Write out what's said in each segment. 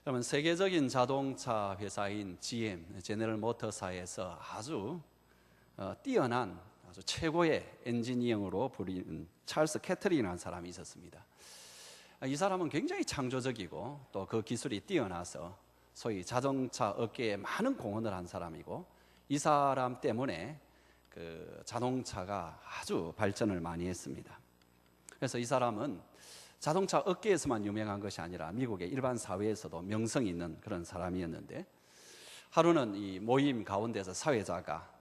그러면 세계적인 자동차 회사인 GM, 제너럴 모터사에서 아주 뛰어난 아주 최고의 엔지니어로 불리는 찰스 캐트린이라는 사람이 있었습니다. 이 사람은 굉장히 창조적이고 또 그 기술이 뛰어나서 소위 자동차 업계에 많은 공헌을 한 사람이고, 이 사람 때문에 그 자동차가 아주 발전을 많이 했습니다. 그래서 이 사람은 자동차 업계에서만 유명한 것이 아니라 미국의 일반 사회에서도 명성이 있는 그런 사람이었는데, 하루는 이 모임 가운데서 사회자가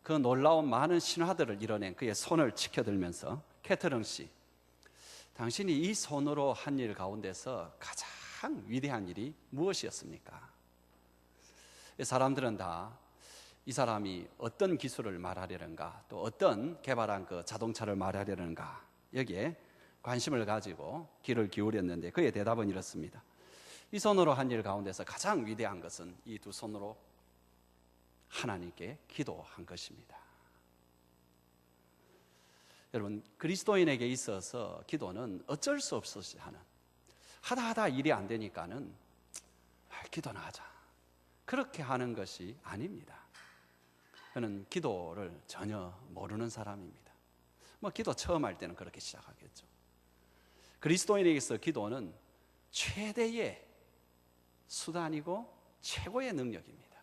그 놀라운 많은 신화들을 이뤄낸 그의 손을 치켜들면서, 캐트린 씨, 당신이 이 손으로 한 일 가운데서 가장 위대한 일이 무엇이었습니까? 사람들은 다 이 사람이 어떤 기술을 말하려는가, 또 어떤 개발한 그 자동차를 말하려는가, 여기에 관심을 가지고 귀를 기울였는데, 그의 대답은 이렇습니다. 이 손으로 한 일 가운데서 가장 위대한 것은 이 두 손으로 하나님께 기도한 것입니다. 여러분, 그리스도인에게 있어서 기도는 어쩔 수 없이 하는, 하다 일이 안 되니까는 기도나 하자, 그렇게 하는 것이 아닙니다. 저는 기도를 전혀 모르는 사람입니다. 기도 처음 할 때는 그렇게 시작하겠죠. 그리스도인에게서 기도는 최대의 수단이고 최고의 능력입니다.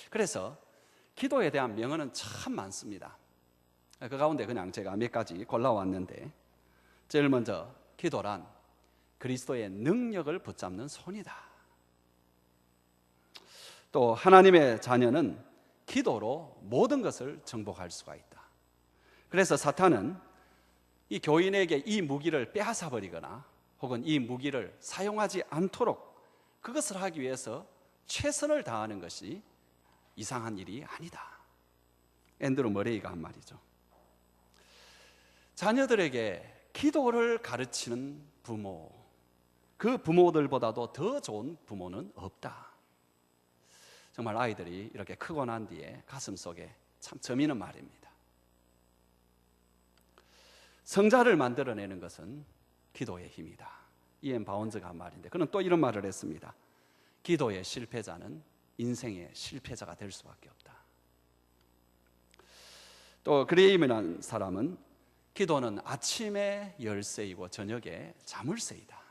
그래서 기도에 대한 명언은 참 많습니다. 그 가운데 그냥 제가 몇 가지 골라왔는데, 제일 먼저 기도란 그리스도의 능력을 붙잡는 손이다. 또 하나님의 자녀는 기도로 모든 것을 정복할 수가 있다. 그래서 사탄은 이 교인에게 이 무기를 빼앗아 버리거나 혹은 이 무기를 사용하지 않도록 그것을 하기 위해서 최선을 다하는 것이 이상한 일이 아니다. 앤드루 머레이가 한 말이죠. 자녀들에게 기도를 가르치는 부모, 그 부모들보다도 더 좋은 부모는 없다. 정말 아이들이 이렇게 크고 난 뒤에 가슴속에 참 저미는 말입니다. 성자를 만들어내는 것은 기도의 힘이다. 이엔 바운즈가 한 말인데, 그는 또 이런 말을 했습니다. 기도의 실패자는 인생의 실패자가 될 수밖에 없다. 또 그레임이라는 사람은 기도는 아침에 열쇠이고 저녁에 자물쇠이다.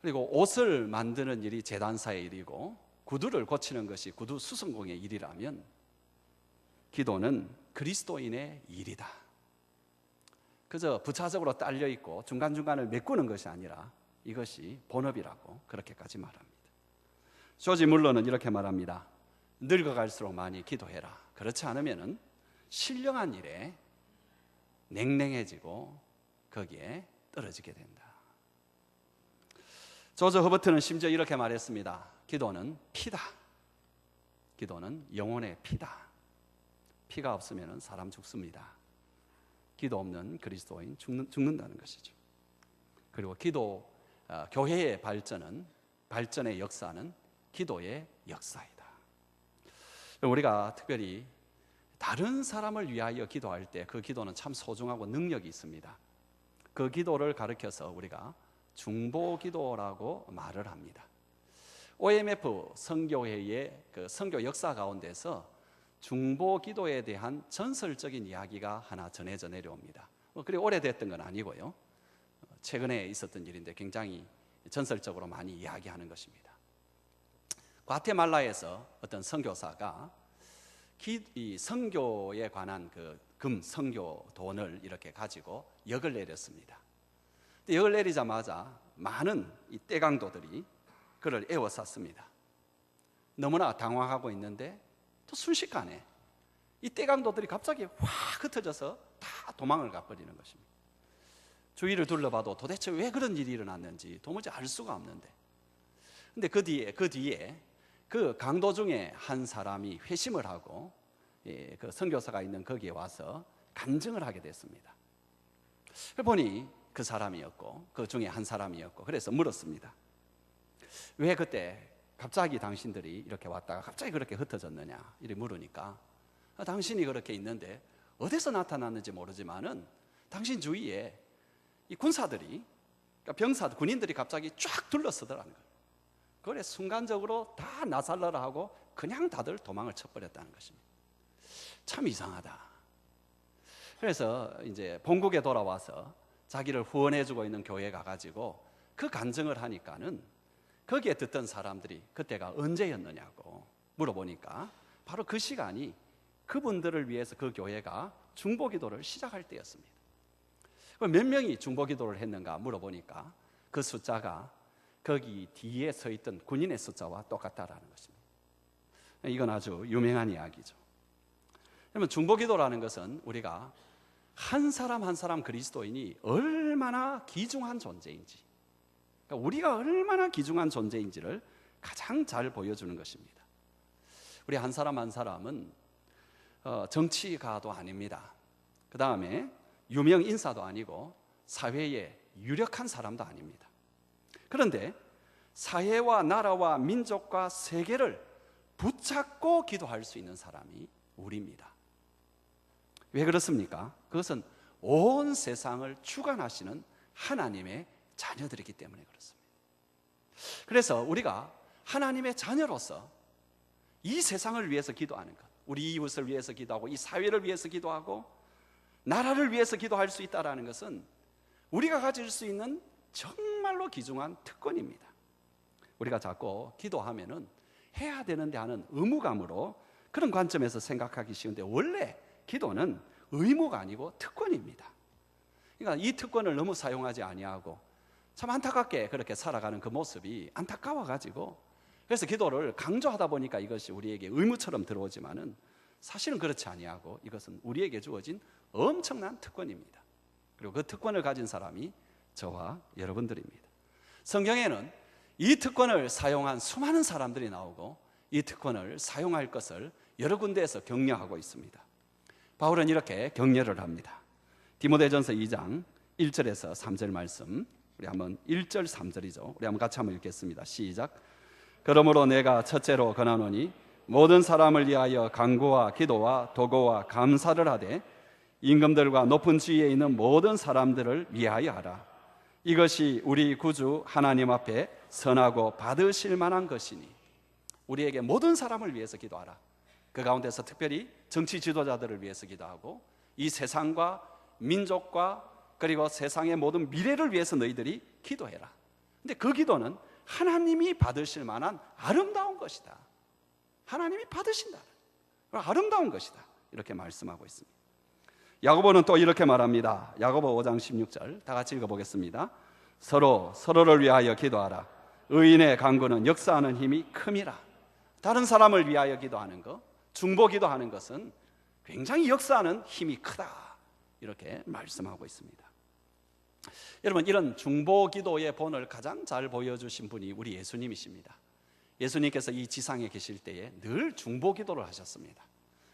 그리고 옷을 만드는 일이 제단사의 일이고 구두를 고치는 것이 구두 수선공의 일이라면, 기도는 그리스도인의 일이다. 그저 부차적으로 딸려 있고 중간중간을 메꾸는 것이 아니라 이것이 본업이라고 그렇게까지 말합니다. 조지 물러는 이렇게 말합니다. 늙어갈수록 많이 기도해라. 그렇지 않으면 신령한 일에 냉랭해지고 거기에 떨어지게 된다. 조지 허버트는 심지어 이렇게 말했습니다. 기도는 피다. 기도는 영혼의 피다. 피가 없으면 사람 죽습니다. 기도 없는 그리스도인 죽는다는 것이죠. 그리고 교회의 발전의 역사는 기도의 역사이다. 우리가 특별히 다른 사람을 위하여 기도할 때 그 기도는 참 소중하고 능력이 있습니다. 그 기도를 가르쳐서 우리가 중보기도라고 말을 합니다. OMF 선교회의 그 선교 역사 가운데서 중보기도에 대한 전설적인 이야기가 하나 전해져 내려옵니다. 그리 오래됐던 건 아니고요, 최근에 있었던 일인데 굉장히 전설적으로 많이 이야기하는 것입니다. 과테말라에서 어떤 선교사가 이 선교에 관한 그 선교 돈을 이렇게 가지고 역을 내렸습니다. 역을 내리자마자 많은 이 떼강도들이 그를 에워쌌습니다. 너무나 당황하고 있는데 또 순식간에 이 떼강도들이 갑자기 확 흩어져서 다 도망을 가버리는 것입니다. 주위를 둘러봐도 도대체 왜 그런 일이 일어났는지 도무지 알 수가 없는데, 근데 그 뒤에 그 강도 중에 한 사람이 회심을 하고 그 선교사가 있는 거기에 와서 간증을 하게 됐습니다. 보니 그 사람이었고 그 중에 한 사람이었고, 그래서 물었습니다. 왜 그때 갑자기 당신들이 이렇게 왔다가 갑자기 그렇게 흩어졌느냐 이렇게 물으니까, 당신이 그렇게 있는데 어디서 나타났는지 모르지만은 당신 주위에 이 군사들이 그러니까 병사들, 군인들이 갑자기 쫙 둘러서더라는 거예요. 그래 순간적으로 다 나살라라 하고 그냥 다들 도망을 쳐버렸다는 것입니다. 참 이상하다. 그래서 이제 본국에 돌아와서 자기를 후원해주고 있는 교회에 가가지고 그 간증을 하니까는 거기에 듣던 사람들이 그때가 언제였느냐고 물어보니까 바로 그 시간이 그분들을 위해서 그 교회가 중보기도를 시작할 때였습니다. 몇 명이 중보기도를 했는가 물어보니까 그 숫자가 거기 뒤에 서 있던 군인의 숫자와 똑같다라는 것입니다. 이건 아주 유명한 이야기죠. 그러면 중보기도라는 것은 우리가 한 사람 한 사람 그리스도인이 얼마나 귀중한 존재인지, 그러니까 우리가 얼마나 귀중한 존재인지를 가장 잘 보여주는 것입니다. 우리 한 사람 한 사람은 정치가도 아닙니다. 그 다음에 유명 인사도 아니고 사회에 유력한 사람도 아닙니다. 그런데 사회와 나라와 민족과 세계를 붙잡고 기도할 수 있는 사람이 우리입니다. 왜 그렇습니까? 그것은 온 세상을 주관하시는 하나님의 자녀들이기 때문에 그렇습니다. 그래서 우리가 하나님의 자녀로서 이 세상을 위해서 기도하는 것, 우리 이웃을 위해서 기도하고 이 사회를 위해서 기도하고 나라를 위해서 기도할 수 있다는 것은 우리가 가질 수 있는 정말로 귀중한 특권입니다. 우리가 자꾸 기도하면은 해야 되는데 하는 의무감으로 그런 관점에서 생각하기 쉬운데 원래 기도는 의무가 아니고 특권입니다. 그러니까 이 특권을 너무 사용하지 아니하고 참 안타깝게 그렇게 살아가는 그 모습이 안타까워가지고 그래서 기도를 강조하다 보니까 이것이 우리에게 의무처럼 들어오지만은 사실은 그렇지 아니하고 이것은 우리에게 주어진 엄청난 특권입니다. 그리고 그 특권을 가진 사람이 저와 여러분들입니다. 성경에는 이 특권을 사용한 수많은 사람들이 나오고 이 특권을 사용할 것을 여러 군데에서 격려하고 있습니다. 바울은 이렇게 격려를 합니다. 디모데전서 2장 1절에서 3절 말씀, 우리 한번 1절 3절이죠. 우리 한번 같이 한번 읽겠습니다. 시작. 그러므로 내가 첫째로 권하노니 모든 사람을 위하여 간구와 기도와 도고와 감사를 하되 임금들과 높은 지위에 있는 모든 사람들을 위하여 하라. 이것이 우리 구주 하나님 앞에 선하고 받으실 만한 것이니. 우리에게 모든 사람을 위해서 기도하라. 그 가운데서 특별히 정치 지도자들을 위해서 기도하고 이 세상과 민족과 그리고 세상의 모든 미래를 위해서 너희들이 기도해라. 근데 그 기도는 하나님이 받으실 만한 아름다운 것이다. 하나님이 받으신다. 아름다운 것이다. 이렇게 말씀하고 있습니다. 야고보는 또 이렇게 말합니다. 야고보 5장 16절 다 같이 읽어보겠습니다. 서로를 위하여 기도하라. 의인의 간구는 역사하는 힘이 큼이라. 다른 사람을 위하여 기도하는 것, 중보 기도하는 것은 굉장히 역사하는 힘이 크다. 이렇게 말씀하고 있습니다. 여러분, 이런 중보 기도의 본을 가장 잘 보여주신 분이 우리 예수님이십니다. 예수님께서 이 지상에 계실 때에 늘 중보 기도를 하셨습니다.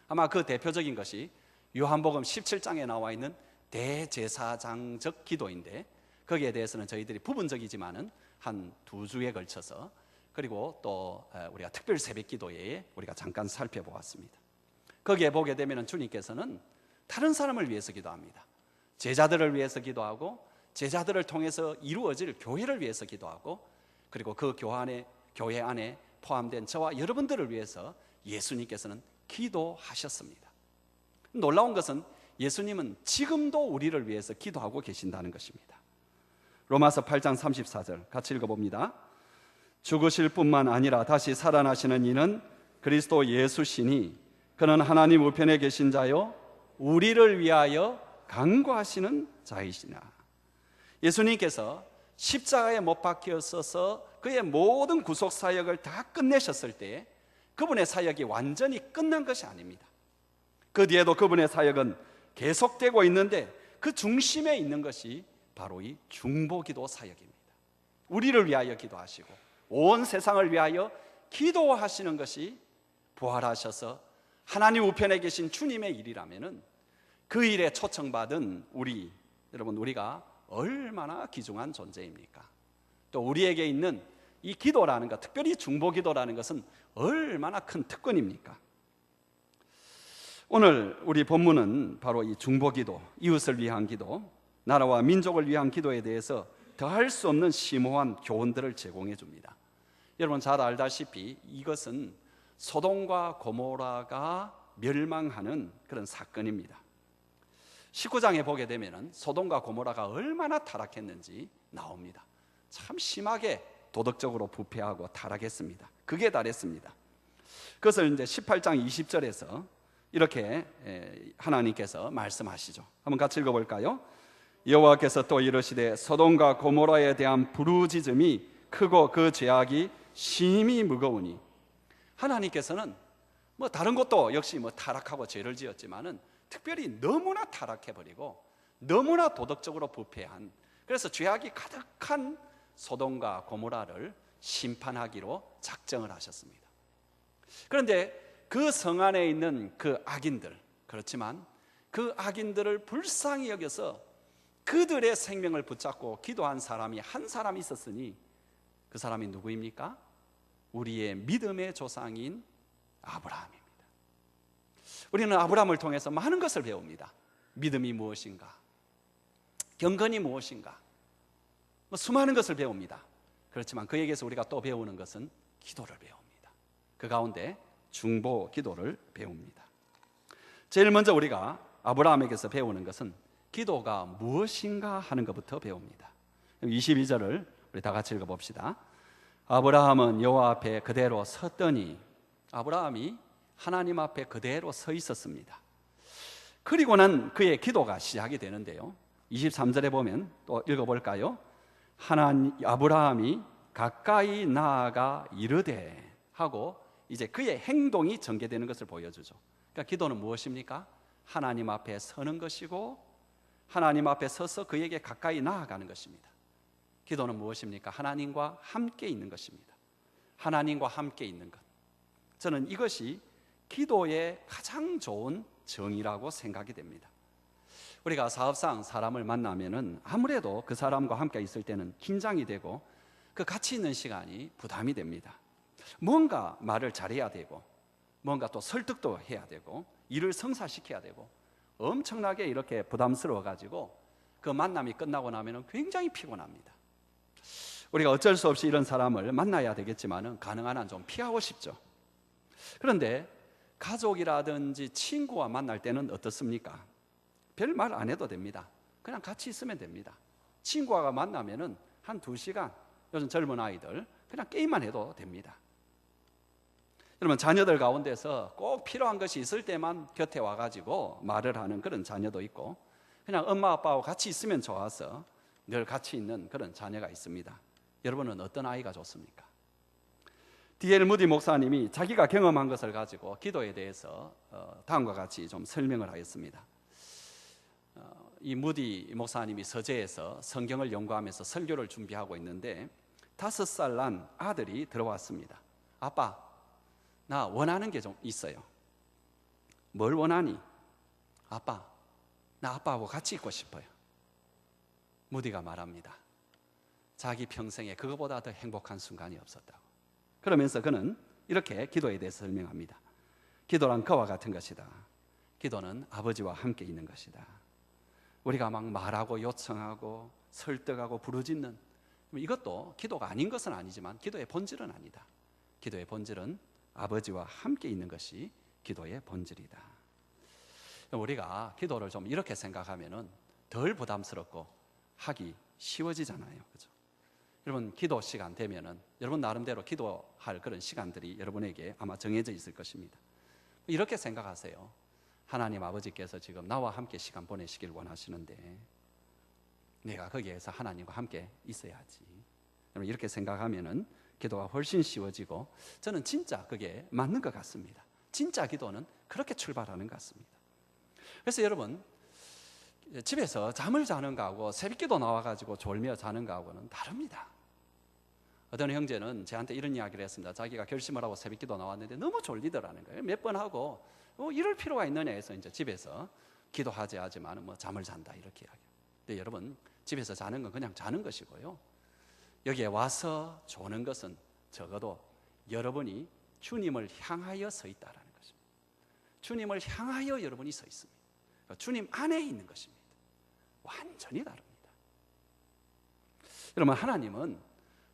아마 그 대표적인 것이 요한복음 17장에 나와 있는 대제사장적 기도인데 거기에 대해서는 저희들이 부분적이지만은 한 2주에 걸쳐서 그리고 또 우리가 특별 새벽 기도회에 우리가 잠깐 살펴보았습니다. 거기에 보게 되면 주님께서는 다른 사람을 위해서 기도합니다. 제자들을 위해서 기도하고 제자들을 통해서 이루어질 교회를 위해서 기도하고 그리고 그 교회 안에 포함된 저와 여러분들을 위해서 예수님께서는 기도하셨습니다. 놀라운 것은 예수님은 지금도 우리를 위해서 기도하고 계신다는 것입니다. 로마서 8장 34절 같이 읽어봅니다. 죽으실 뿐만 아니라 다시 살아나시는 이는 그리스도 예수시니 그는 하나님 우편에 계신 자요 우리를 위하여 간구하시는 자이시나. 예수님께서 십자가에 못 박혀서 그의 모든 구속 사역을 다 끝내셨을 때 그분의 사역이 완전히 끝난 것이 아닙니다. 그 뒤에도 그분의 사역은 계속되고 있는데 그 중심에 있는 것이 바로 이 중보기도 사역입니다. 우리를 위하여 기도하시고 온 세상을 위하여 기도하시는 것이 부활하셔서 하나님 우편에 계신 주님의 일이라면은 그 일에 초청받은 우리가 얼마나 귀중한 존재입니까? 또 우리에게 있는 이 기도라는 것, 특별히 중보기도라는 것은 얼마나 큰 특권입니까? 오늘 우리 본문은 바로 이 중보기도, 이웃을 위한 기도, 나라와 민족을 위한 기도에 대해서 더할 수 없는 심오한 교훈들을 제공해 줍니다. 여러분 잘 알다시피 이것은 소돔과 고모라가 멸망하는 그런 사건입니다. 19장에 보게 되면 소돔과 고모라가 얼마나 타락했는지 나옵니다. 참 심하게 도덕적으로 부패하고 타락했습니다. 극에 달했습니다. 그것을 이제 18장 20절에서 이렇게 하나님께서 말씀하시죠. 한번 같이 읽어볼까요? 여호와께서 또 이르시되 소돔과 고모라에 대한 부르짖음이 크고 그 죄악이 심히 무거우니. 하나님께서는 뭐 다른 것도 역시 뭐 타락하고 죄를 지었지만은 특별히 너무나 타락해버리고 너무나 도덕적으로 부패한, 그래서 죄악이 가득한 소돔과 고모라를 심판하기로 작정을 하셨습니다. 그런데 그 성 안에 있는 그 악인들, 그렇지만 그 악인들을 불쌍히 여겨서 그들의 생명을 붙잡고 기도한 사람이 한 사람 있었으니 그 사람이 누구입니까? 우리의 믿음의 조상인 아브라함입니다. 우리는 아브라함을 통해서 많은 것을 배웁니다. 믿음이 무엇인가, 경건이 무엇인가, 수많은 것을 배웁니다. 그렇지만 그에게서 우리가 또 배우는 것은 기도를 배웁니다. 그 가운데 중보 기도를 배웁니다. 제일 먼저 우리가 아브라함에게서 배우는 것은 기도가 무엇인가 하는 것부터 배웁니다. 22절을 우리 다 같이 읽어봅시다. 아브라함은 여호와 앞에 그대로 섰더니, 아브라함이 하나님 앞에 그대로 서 있었습니다. 그리고는 그의 기도가 시작이 되는데요, 23절에 보면 또 읽어볼까요? 아브라함이 가까이 나아가 이르되 하고 이제 그의 행동이 전개되는 것을 보여주죠. 그러니까 기도는 무엇입니까? 하나님 앞에 서는 것이고 하나님 앞에 서서 그에게 가까이 나아가는 것입니다. 기도는 무엇입니까? 하나님과 함께 있는 것입니다. 하나님과 함께 있는 것, 저는 이것이 기도의 가장 좋은 정의라고 생각이 됩니다. 우리가 사업상 사람을 만나면은 아무래도 그 사람과 함께 있을 때는 긴장이 되고 그 같이 있는 시간이 부담이 됩니다. 뭔가 말을 잘해야 되고 뭔가 또 설득도 해야 되고 일을 성사시켜야 되고 엄청나게 이렇게 부담스러워 가지고 그 만남이 끝나고 나면은 굉장히 피곤합니다. 우리가 어쩔 수 없이 이런 사람을 만나야 되겠지만은 가능한 한 좀 피하고 싶죠. 그런데 가족이라든지 친구와 만날 때는 어떻습니까? 별 말 안 해도 됩니다. 그냥 같이 있으면 됩니다. 친구와 만나면은 한 2시간, 요즘 젊은 아이들 그냥 게임만 해도 됩니다. 여러분 자녀들 가운데서 꼭 필요한 것이 있을 때만 곁에 와가지고 말을 하는 그런 자녀도 있고 그냥 엄마 아빠하고 같이 있으면 좋아서 늘 같이 있는 그런 자녀가 있습니다. 여러분은 어떤 아이가 좋습니까? D.L. 무디 목사님이 자기가 경험한 것을 가지고 기도에 대해서 다음과 같이 좀 설명을 하겠습니다. 이 무디 목사님이 서재에서 성경을 연구하면서 설교를 준비하고 있는데 5살 난 아들이 들어왔습니다. 아빠, 나 원하는 게 좀 있어요. 뭘 원하니? 아빠, 나 아빠하고 같이 있고 싶어요. 무디가 말합니다. 자기 평생에 그거보다 더 행복한 순간이 없었다고. 그러면서 그는 이렇게 기도에 대해서 설명합니다. 기도란 그와 같은 것이다. 기도는 아버지와 함께 있는 것이다. 우리가 막 말하고 요청하고 설득하고 부르짖는 이것도 기도가 아닌 것은 아니지만 기도의 본질은 아니다. 기도의 본질은 아버지와 함께 있는 것이 기도의 본질이다. 우리가 기도를 좀 이렇게 생각하면은 덜 부담스럽고 하기 쉬워지잖아요. 그렇죠? 여러분 기도 시간 되면은 여러분 나름대로 기도할 그런 시간들이 여러분에게 아마 정해져 있을 것입니다. 이렇게 생각하세요. 하나님 아버지께서 지금 나와 함께 시간 보내시길 원하시는데 내가 거기에서 하나님과 함께 있어야지. 여러분 이렇게 생각하면은 기도가 훨씬 쉬워지고 저는 진짜 그게 맞는 것 같습니다. 진짜 기도는 그렇게 출발하는 것 같습니다. 그래서 여러분 집에서 잠을 자는 거하고 새벽기도 나와가지고 졸며 자는 거하고는 다릅니다. 어떤 형제는 저한테 이런 이야기를 했습니다. 자기가 결심을 하고 새벽기도 나왔는데 너무 졸리더라는 거예요. 몇 번 하고 이럴 필요가 있느냐 해서 이제 집에서 기도하지 하지만 뭐 잠을 잔다 이렇게 이야기해요. 근데 여러분 집에서 자는 건 그냥 자는 것이고요. 여기에 와서 조는 것은 적어도 여러분이 주님을 향하여 서 있다라는 것입니다. 주님을 향하여 여러분이 서 있습니다. 그러니까 주님 안에 있는 것입니다. 완전히 다릅니다. 여러분, 하나님은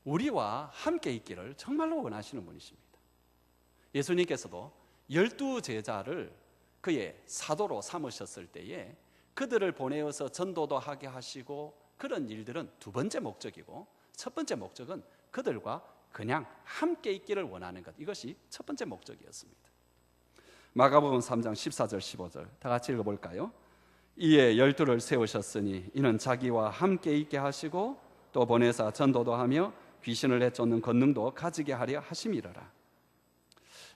우리와 함께 있기를 정말로 원하시는 분이십니다. 예수님께서도 12 제자를 그의 사도로 삼으셨을 때에 그들을 보내어서 전도도 하게 하시고 그런 일들은 두 번째 목적이고, 첫 번째 목적은 그들과 그냥 함께 있기를 원하는 것, 이것이 첫 번째 목적이었습니다. 마가복음 3장 14절 15절 다 같이 읽어볼까요? 이에 12를 세우셨으니 이는 자기와 함께 있게 하시고 또 보내사 전도도 하며 귀신을 내쫓는 권능도 가지게 하려 하심이로라.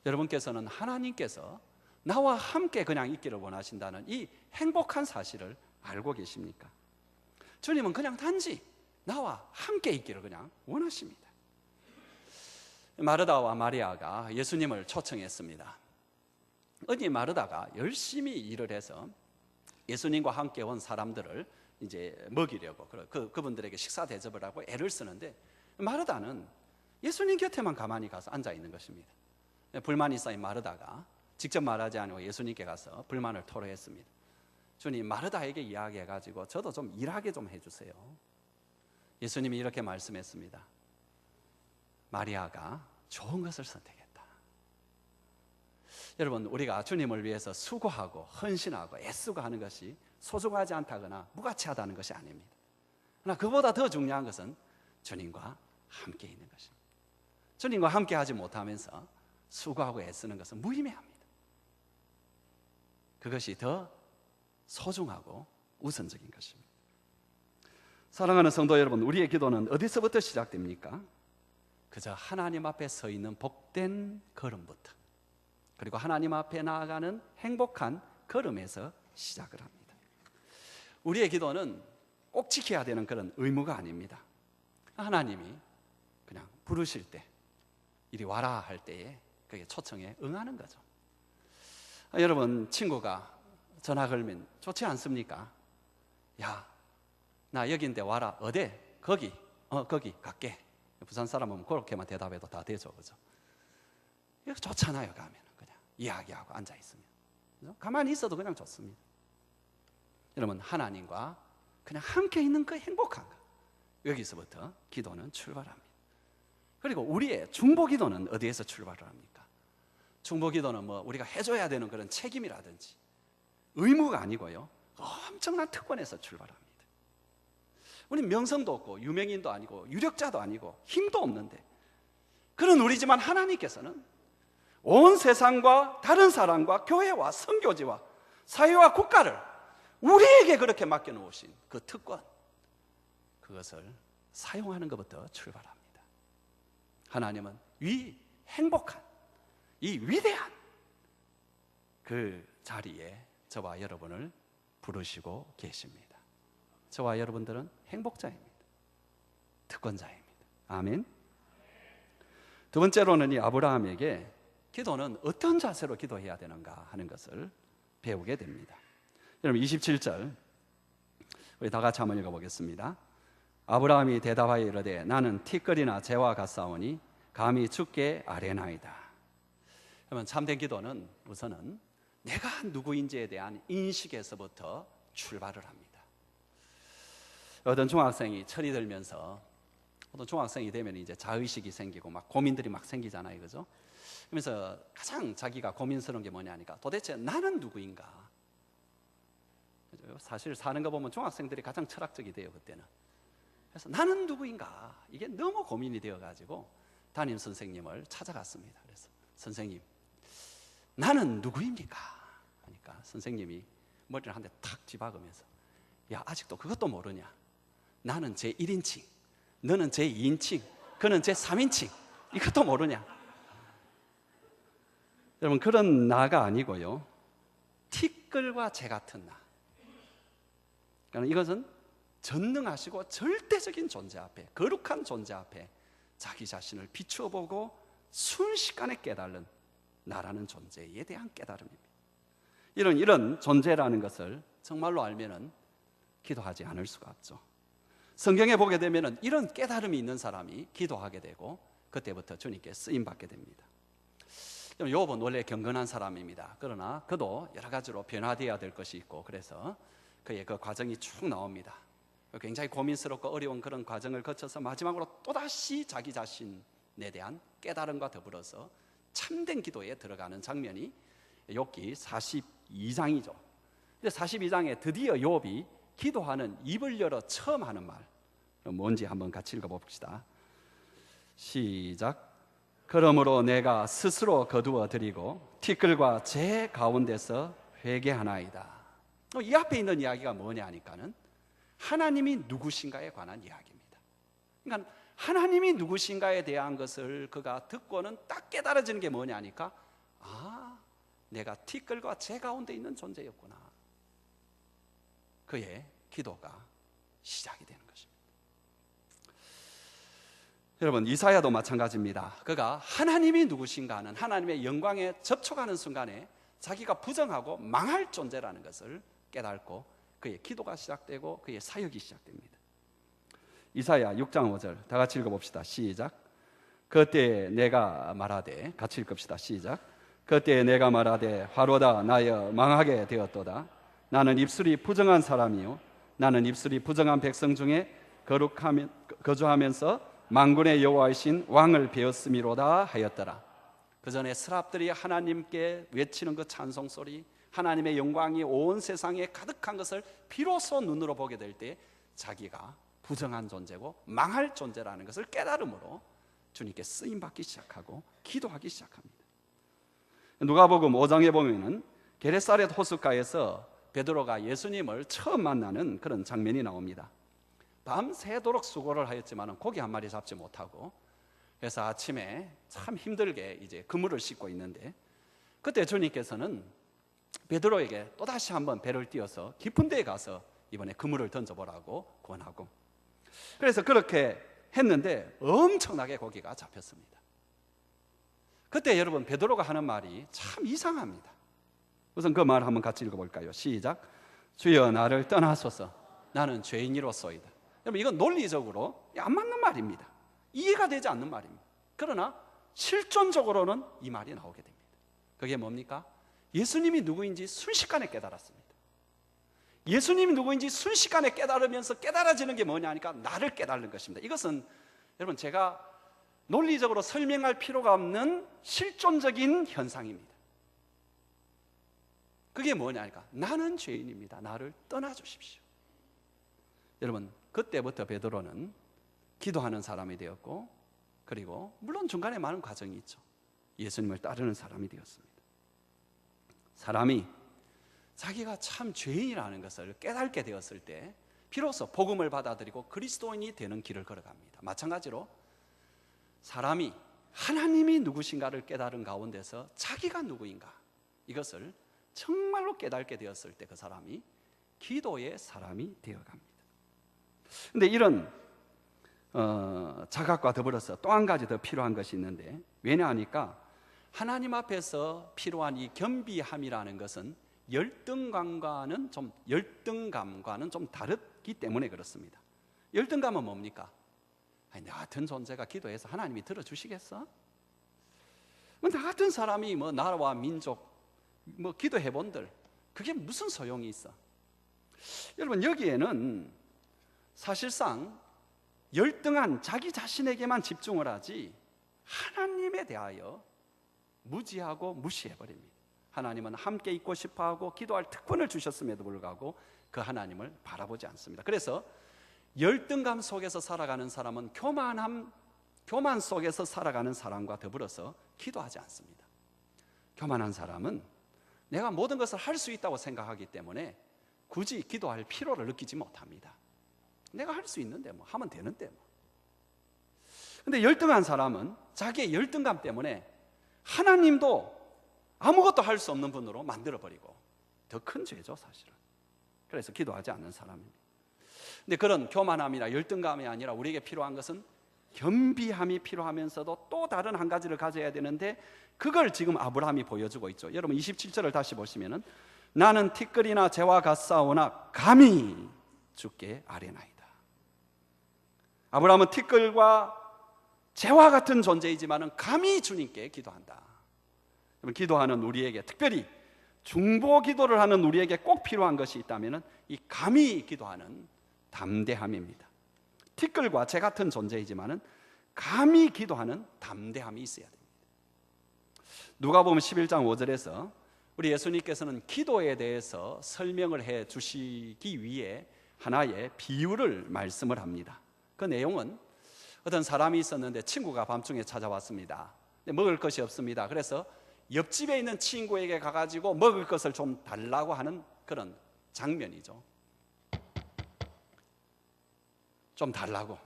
여러분께서는 하나님께서 나와 함께 그냥 있기를 원하신다는 이 행복한 사실을 알고 계십니까? 주님은 그냥 단지 나와 함께 있기를 그냥 원하십니다. 마르다와 마리아가 예수님을 초청했습니다. 어디 마르다가 열심히 일을 해서 예수님과 함께 온 사람들을 이제 먹이려고 그분들에게 식사 대접을 하고 애를 쓰는데, 마르다는 예수님 곁에만 가만히 가서 앉아 있는 것입니다. 불만이 쌓인 마르다가 직접 말하지 않고 예수님께 가서 불만을 토로했습니다. 주님, 마르다에게 이야기해가지고 저도 좀 일하게 좀 해주세요. 예수님이 이렇게 말씀했습니다. 마리아가 좋은 것을 선택했다. 여러분, 우리가 주님을 위해서 수고하고 헌신하고 애쓰고 하는 것이 소중하지 않다거나 무가치하다는 것이 아닙니다. 그러나 그보다 더 중요한 것은 주님과 함께 있는 것입니다. 주님과 함께 하지 못하면서 수고하고 애쓰는 것은 무의미합니다. 그것이 더 소중하고 우선적인 것입니다. 사랑하는 성도 여러분, 우리의 기도는 어디서부터 시작됩니까? 그저 하나님 앞에 서 있는 복된 걸음부터, 그리고 하나님 앞에 나아가는 행복한 걸음에서 시작을 합니다. 우리의 기도는 꼭 지켜야 되는 그런 의무가 아닙니다. 하나님이 그냥 부르실 때, 이리 와라 할 때에 그게 초청에 응하는 거죠. 여러분, 친구가 전화 걸면 좋지 않습니까? 야, 나 여기인데 와라. 어디? 거기. 거기 갈게. 부산 사람은 그렇게만 대답해도 다 되죠, 그죠? 이거 좋잖아요. 가면 그냥 이야기하고 앉아 있으면, 그죠? 가만히 있어도 그냥 좋습니다. 여러분, 하나님과 그냥 함께 있는 그 행복한 것, 여기서부터 기도는 출발합니다. 그리고 우리의 중보기도는 어디에서 출발을 합니까? 중보기도는 뭐 우리가 해줘야 되는 그런 책임이라든지 의무가 아니고요, 엄청난 특권에서 출발합니다. 우리는 명성도 없고 유명인도 아니고 유력자도 아니고 힘도 없는데, 그런 우리지만 하나님께서는 온 세상과 다른 사람과 교회와 선교지와 사회와 국가를 우리에게 그렇게 맡겨놓으신 그 특권, 그것을 사용하는 것부터 출발합니다. 하나님은 행복한 이 위대한 그 자리에 저와 여러분을 부르시고 계십니다. 저와 여러분들은 행복자입니다. 특권자입니다. 아멘. 두 번째로는 이 아브라함에게 기도는 어떤 자세로 기도해야 되는가 하는 것을 배우게 됩니다. 여러분, 27절 우리 다 같이 한번 읽어보겠습니다. 아브라함이 대답하여 이르되 나는 티끌이나 재와 같사오니 감히 주께 아뢰나이다. 그러면 참된 기도는 우선은 내가 누구인지에 대한 인식에서부터 출발을 합니다. 어떤 중학생이 철이 들면서, 어떤 중학생이 되면 이제 자의식이 생기고 막 고민들이 막 생기잖아요, 그죠? 그러면서 가장 자기가 고민스러운 게 뭐냐니까, 도대체 나는 누구인가? 사실 사는 거 보면 중학생들이 가장 철학적이 돼요, 그때는. 그래서 나는 누구인가? 이게 너무 고민이 되어가지고 담임 선생님을 찾아갔습니다. 그래서 선생님, 나는 누구입니까? 하니까 선생님이 머리를 한 대 탁 쥐박으면서, 야, 아직도 그것도 모르냐? 나는 제 1인칭, 너는 제 2인칭, 그는 제 3인칭, 이것도 모르냐? 여러분, 그런 나가 아니고요, 티끌과 재 같은 나. 그러니까 이것은 전능하시고 절대적인 존재 앞에, 거룩한 존재 앞에 자기 자신을 비추어 보고 순식간에 깨달은 나라는 존재에 대한 깨달음입니다. 이런 존재라는 것을 정말로 알면은 기도하지 않을 수가 없죠. 성경에 보게 되면은 이런 깨달음이 있는 사람이 기도하게 되고 그때부터 주님께 쓰임 받게 됩니다. 요업은 원래 경건한 사람입니다. 그러나 그도 여러 가지로 변화되어야 될 것이 있고, 그래서 그의 그 과정이 쭉 나옵니다. 굉장히 고민스럽고 어려운 그런 과정을 거쳐서 마지막으로 또다시 자기 자신에 대한 깨달음과 더불어서 참된 기도에 들어가는 장면이 욥기 42장이죠. 42장에 드디어 욥이 기도하는 입을 열어 처음 하는 말 뭔지 한번 같이 읽어봅시다. 시작. 그러므로 내가 스스로 거두어 드리고 티끌과 제 가운데서 회개하나이다. 이 앞에 있는 이야기가 뭐냐 하니까는 하나님이 누구신가에 관한 이야기입니다. 그러니까 하나님이 누구신가에 대한 것을 그가 듣고는 딱 깨달아지는 게 뭐냐 하니까 내가 티끌과 제 가운데 있는 존재였구나. 그의 기도가 시작이 되는 것입니다. 여러분, 이사야도 마찬가지입니다. 그가 하나님이 누구신가 하는 하나님의 영광에 접촉하는 순간에 자기가 부정하고 망할 존재라는 것을 깨닫고 그의 기도가 시작되고 그의 사역이 시작됩니다. 이사야 6장 5절 다 같이 읽어봅시다. 시작. 그때 내가 말하되, 같이 읽읍시다. 시작. 그때 내가 말하되 화로다 나여 망하게 되었도다. 나는 입술이 부정한 사람이요 나는 입술이 부정한 백성 중에 거주하면서 만군의 여호와이신 왕을 배웠음이로다 하였더라. 그 전에 스랍들이 하나님께 외치는 그 찬송 소리, 하나님의 영광이 온 세상에 가득한 것을 비로소 눈으로 보게 될 때 자기가 부정한 존재고 망할 존재라는 것을 깨달음으로 주님께 쓰임받기 시작하고 기도하기 시작합니다. 누가복음 5장에 보면은 게네사렛 호숫가에서 베드로가 예수님을 처음 만나는 그런 장면이 나옵니다. 밤새도록 수고를 하였지만 고기 한 마리 잡지 못하고, 그래서 아침에 참 힘들게 이제 그물을 씻고 있는데 그때 주님께서는 베드로에게 또다시 한번 배를 띄워서 깊은 데에 가서 이번에 그물을 던져보라고 권하고, 그래서 그렇게 했는데 엄청나게 고기가 잡혔습니다. 그때 여러분 베드로가 하는 말이 참 이상합니다. 우선 그 말 한번 같이 읽어볼까요? 시작. 주여 나를 떠나소서 나는 죄인이로소이다. 여러분 이건 논리적으로 안 맞는 말입니다. 이해가 되지 않는 말입니다. 그러나 실존적으로는 이 말이 나오게 됩니다. 그게 뭡니까? 예수님이 누구인지 순식간에 깨달았습니다. 예수님이 누구인지 순식간에 깨달으면서 깨달아지는 게 뭐냐 하니까 나를 깨달는 것입니다. 이것은 여러분 제가 논리적으로 설명할 필요가 없는 실존적인 현상입니다. 그게 뭐냐 하니까 나는 죄인입니다. 나를 떠나주십시오. 여러분 그때부터 베드로는 기도하는 사람이 되었고, 그리고 물론 중간에 많은 과정이 있죠. 예수님을 따르는 사람이 되었습니다. 사람이 자기가 참 죄인이라는 것을 깨닫게 되었을 때 비로소 복음을 받아들이고 그리스도인이 되는 길을 걸어갑니다. 마찬가지로 사람이 하나님이 누구신가를 깨달은 가운데서 자기가 누구인가 이것을 정말로 깨닫게 되었을 때 그 사람이 기도의 사람이 되어갑니다. 그런데 이런 자각과 더불어서 또 한 가지 더 필요한 것이 있는데, 왜냐하니까 하나님 앞에서 필요한 이 겸비함이라는 것은 열등감과는 좀 다르기 때문에 그렇습니다. 열등감은 뭡니까? 아니, 나 같은 존재가 기도해서 하나님이 들어주시겠어? 나 같은 사람이 나라와 민족 기도해본들 그게 무슨 소용이 있어? 여러분 여기에는 사실상 열등한 자기 자신에게만 집중을 하지 하나님에 대하여 무지하고 무시해버립니다. 하나님은 함께 있고 싶어하고 기도할 특권을 주셨음에도 불구하고 그 하나님을 바라보지 않습니다. 그래서 열등감 속에서 살아가는 사람은 교만 속에서 살아가는 사람과 더불어서 기도하지 않습니다. 교만한 사람은 내가 모든 것을 할 수 있다고 생각하기 때문에 굳이 기도할 필요를 느끼지 못합니다. 내가 할 수 있는데 하면 되는데 근데 열등한 사람은 자기의 열등감 때문에 하나님도 아무것도 할 수 없는 분으로 만들어버리고 더 큰 죄죠 사실은. 그래서 기도하지 않는 사람입니다. 근데 그런 교만함이나 열등감이 아니라 우리에게 필요한 것은 겸비함이 필요하면서도 또 다른 한 가지를 가져야 되는데, 그걸 지금 아브라함이 보여주고 있죠. 여러분 27절을 다시 보시면은 나는 티끌이나 재와 같사오나 감히 주께 아뢰나이다. 아브라함은 티끌과 재와 같은 존재이지만은 감히 주님께 기도한다. 여러분 기도하는 우리에게, 특별히 중보 기도를 하는 우리에게 꼭 필요한 것이 있다면은 이 감히 기도하는 담대함입니다. 티끌과 재 같은 존재이지만은 감히 기도하는 담대함이 있어야 됩니다. 누가복음 11장 5절에서 우리 예수님께서는 기도에 대해서 설명을 해 주시기 위해 하나의 비유를 말씀을 합니다. 그 내용은 어떤 사람이 있었는데 친구가 밤중에 찾아왔습니다. 먹을 것이 없습니다. 그래서 옆집에 있는 친구에게 가가지고 먹을 것을 좀 달라고 하는 그런 장면이죠. 좀 달라고.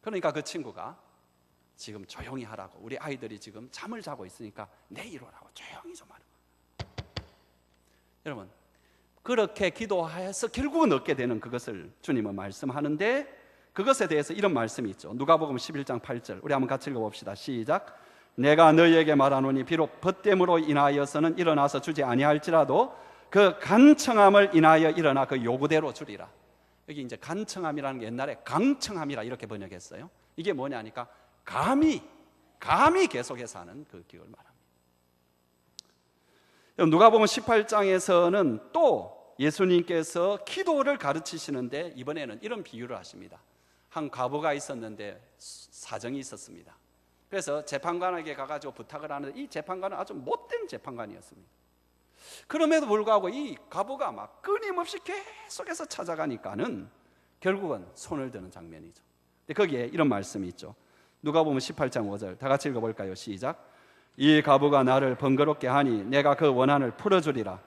그러니까 그 친구가 지금 조용히 하라고, 우리 아이들이 지금 잠을 자고 있으니까 내일 오라고 조용히 좀 하라고. 여러분, 그렇게 기도해서 결국은 얻게 되는 그것을 주님은 말씀하는데, 그것에 대해서 이런 말씀이 있죠. 누가복음 11장 8절 우리 한번 같이 읽어봅시다. 시작. 내가 너희에게 말하노니 비록 벗됨으로 인하여서는 일어나서 주지 아니할지라도 그 간청함을 인하여 일어나 그 요구대로 주리라. 여기 이제 간청함이라는 게 옛날에 강청함이라 이렇게 번역했어요. 이게 뭐냐니까 감히 계속해서 하는 그 기억을 말합니다. 누가복음 18장에서는 또 예수님께서 기도를 가르치시는데 이번에는 이런 비유를 하십니다. 한 과부가 있었는데 사정이 있었습니다. 그래서 재판관에게 가가지고 부탁을 하는데 이 재판관은 아주 못된 재판관이었습니다. 그럼에도 불구하고 이 과부가 막 끊임없이 계속해서 찾아가니까는 결국은 손을 드는 장면이죠. 근데 거기에 이런 말씀이 있죠. 누가복음 18장 5절 다 같이 읽어볼까요? 시작. 이 과부가 나를 번거롭게 하니 내가 그 원한을 풀어주리라.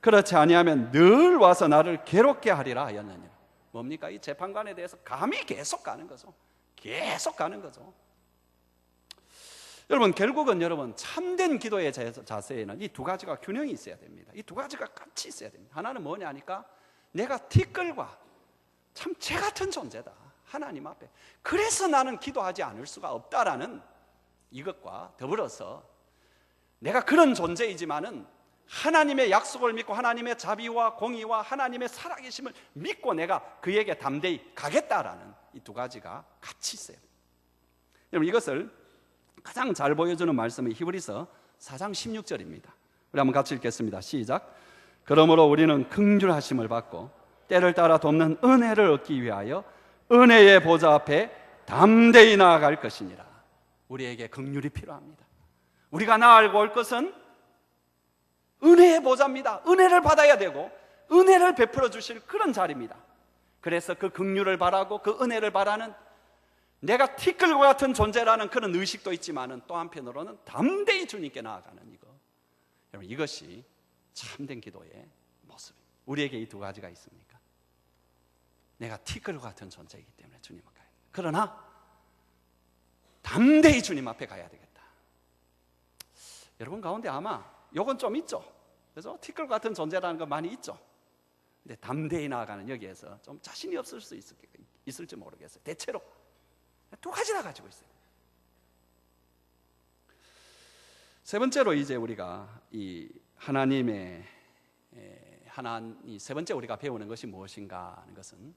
그렇지 아니하면 늘 와서 나를 괴롭게 하리라 하였느니라. 뭡니까? 이 재판관에 대해서 감히 계속 가는 거죠. 계속 가는 거죠. 여러분, 결국은 여러분 참된 기도의 자세에는 이 두 가지가 균형이 있어야 됩니다. 이 두 가지가 같이 있어야 됩니다. 하나는 뭐냐니까 내가 티끌과 참 재 같은 존재다, 하나님 앞에. 그래서 나는 기도하지 않을 수가 없다라는 이것과 더불어서 내가 그런 존재이지만은 하나님의 약속을 믿고 하나님의 자비와 공의와 하나님의 살아계심을 믿고 내가 그에게 담대히 가겠다라는 이 두 가지가 같이 있어요. 여러분, 이것을 가장 잘 보여주는 말씀이 히브리서 4장 16절입니다. 우리 한번 같이 읽겠습니다. 시작. 그러므로 우리는 긍휼하심을 받고 때를 따라 돕는 은혜를 얻기 위하여 은혜의 보좌 앞에 담대히 나아갈 것이니라. 우리에게 긍휼이 필요합니다. 우리가 나아가고 올 것은 은혜의 보좌입니다. 은혜를 받아야 되고 은혜를 베풀어 주실 그런 자리입니다. 그래서 그 긍휼을 바라고 그 은혜를 바라는 내가 티끌과 같은 존재라는 그런 의식도 있지만은 또 한편으로는 담대히 주님께 나아가는 이거. 여러분, 이것이 참된 기도의 모습입니다. 우리에게 이 두 가지가 있습니까? 내가 티끌과 같은 존재이기 때문에 주님 앞에 가야 돼. 그러나 담대히 주님 앞에 가야 되겠다. 여러분 가운데 아마 요건 좀 있죠. 그래서 티끌 같은 존재라는 거 많이 있죠. 근데 담대히 나아가는 여기에서 좀 자신이 없을 수 있을지 모르겠어요. 대체로 두 가지나 가지고 있어요. 세 번째로 이제 우리가 이 하나님의 세 번째 우리가 배우는 것이 무엇인가 하는 것은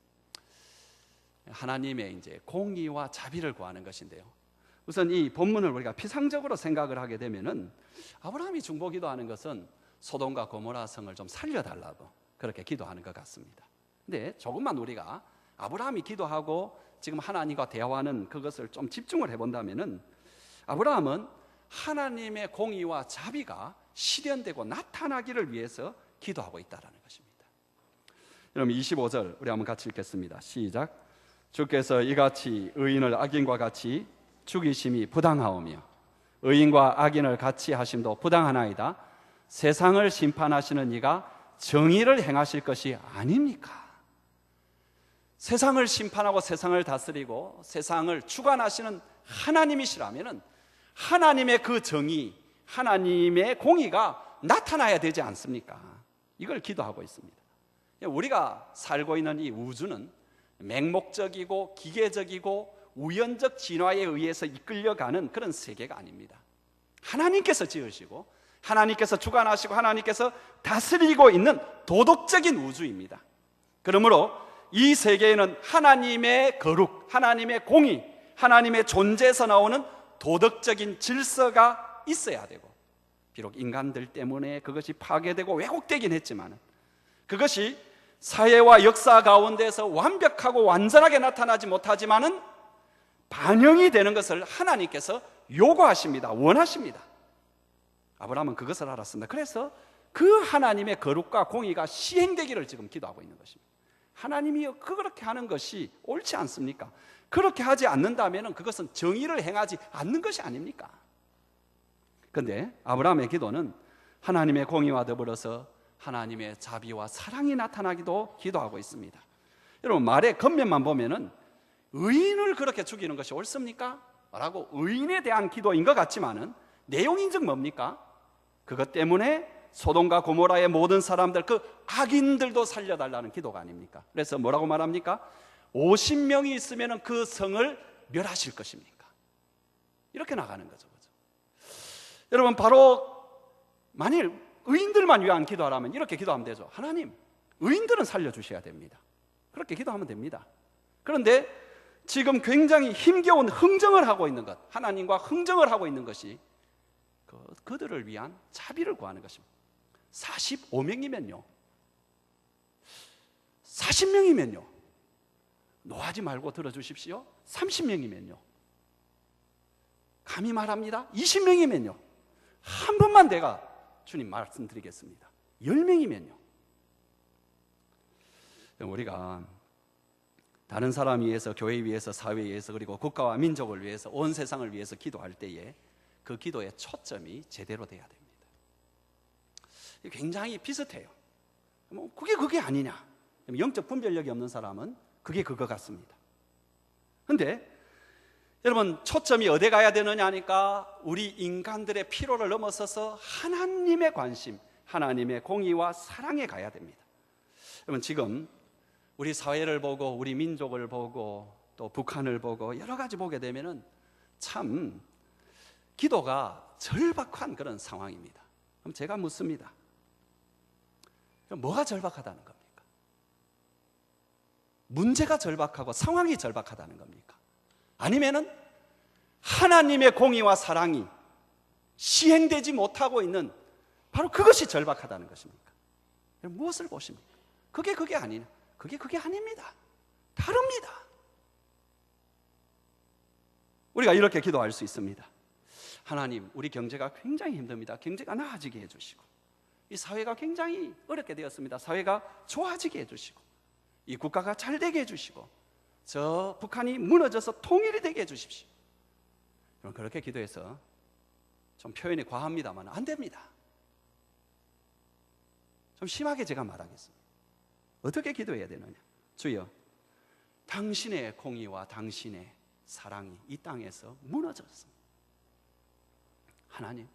하나님의 이제 공의와 자비를 구하는 것인데요. 우선 이 본문을 우리가 피상적으로 생각을 하게 되면은 아브라함이 중보기도하는 것은 소돔과 고모라 성을 좀 살려달라고 그렇게 기도하는 것 같습니다. 근데 조금만 우리가 아브라함이 기도하고 지금 하나님과 대화하는 그것을 좀 집중을 해본다면은 아브라함은 하나님의 공의와 자비가 실현되고 나타나기를 위해서 기도하고 있다는 것입니다. 여러분 25절 우리 한번 같이 읽겠습니다. 시작. 주께서 이같이 의인을 악인과 같이 죽이심이 부당하오며 의인과 악인을 같이 하심도 부당하나이다. 세상을 심판하시는 이가 정의를 행하실 것이 아닙니까? 세상을 심판하고 세상을 다스리고 세상을 주관하시는 하나님이시라면 하나님의 그 정의, 하나님의 공의가 나타나야 되지 않습니까? 이걸 기도하고 있습니다. 우리가 살고 있는 이 우주는 맹목적이고 기계적이고 우연적 진화에 의해서 이끌려가는 그런 세계가 아닙니다. 하나님께서 지으시고 하나님께서 주관하시고 하나님께서 다스리고 있는 도덕적인 우주입니다. 그러므로 이 세계에는 하나님의 거룩, 하나님의 공의, 하나님의 존재에서 나오는 도덕적인 질서가 있어야 되고, 비록 인간들 때문에 그것이 파괴되고 왜곡되긴 했지만 그것이 사회와 역사 가운데서 완벽하고 완전하게 나타나지 못하지만은 반영이 되는 것을 하나님께서 요구하십니다. 원하십니다. 아브라함은 그것을 알았습니다. 그래서 그 하나님의 거룩과 공의가 시행되기를 지금 기도하고 있는 것입니다. 하나님이 그렇게 하는 것이 옳지 않습니까? 그렇게 하지 않는다면 그것은 정의를 행하지 않는 것이 아닙니까? 그런데 아브라함의 기도는 하나님의 공의와 더불어서 하나님의 자비와 사랑이 나타나기도 기도하고 있습니다. 여러분, 말의 겉면만 보면은 의인을 그렇게 죽이는 것이 옳습니까? 라고 의인에 대한 기도인 것 같지만은 내용인즉 뭡니까? 그것 때문에 소돔과 고모라의 모든 사람들, 그 악인들도 살려달라는 기도가 아닙니까? 그래서 뭐라고 말합니까? 50명이 있으면 그 성을 멸하실 것입니까? 이렇게 나가는 거죠. 여러분, 바로 만일 의인들만 위한 기도하라면 이렇게 기도하면 되죠. 하나님, 의인들은 살려주셔야 됩니다. 그렇게 기도하면 됩니다. 그런데 지금 굉장히 힘겨운 흥정을 하고 있는 것, 하나님과 흥정을 하고 있는 것이 그들을 위한 자비를 구하는 것입니다. 45명이면요, 40명이면요, 노하지 말고 들어주십시오. 30명이면요, 감히 말합니다. 20명이면요, 한 번만 내가 주님 말씀드리겠습니다. 10명이면요. 우리가 다른 사람 위해서, 교회 위해서, 사회 위해서, 그리고 국가와 민족을 위해서, 온 세상을 위해서 기도할 때에 그 기도의 초점이 제대로 돼야 됩니다. 굉장히 비슷해요. 그게 아니냐? 영적 분별력이 없는 사람은 그게 그거 같습니다. 그런데 여러분, 초점이 어디 가야 되느냐 하니까 우리 인간들의 필요를 넘어서서 하나님의 관심, 하나님의 공의와 사랑에 가야 됩니다. 여러분, 지금 우리 사회를 보고 우리 민족을 보고 또 북한을 보고 여러 가지 보게 되면은 참 기도가 절박한 그런 상황입니다. 그럼 제가 묻습니다. 그럼 뭐가 절박하다는 겁니까? 문제가 절박하고 상황이 절박하다는 겁니까? 아니면은 하나님의 공의와 사랑이 시행되지 못하고 있는 바로 그것이 절박하다는 것입니까? 무엇을 보십니까? 그게 아니냐? 그게 아닙니다. 다릅니다. 우리가 이렇게 기도할 수 있습니다. 하나님, 우리 경제가 굉장히 힘듭니다. 경제가 나아지게 해주시고, 이 사회가 굉장히 어렵게 되었습니다. 사회가 좋아지게 해주시고, 이 국가가 잘 되게 해주시고, 저 북한이 무너져서 통일이 되게 해주십시오. 그렇게 기도해서 좀 표현이 과합니다만 안 됩니다. 좀 심하게 제가 말하겠습니다. 어떻게 기도해야 되느냐? 주여, 당신의 공의와 당신의 사랑이 이 땅에서 무너졌습니다. 하나님,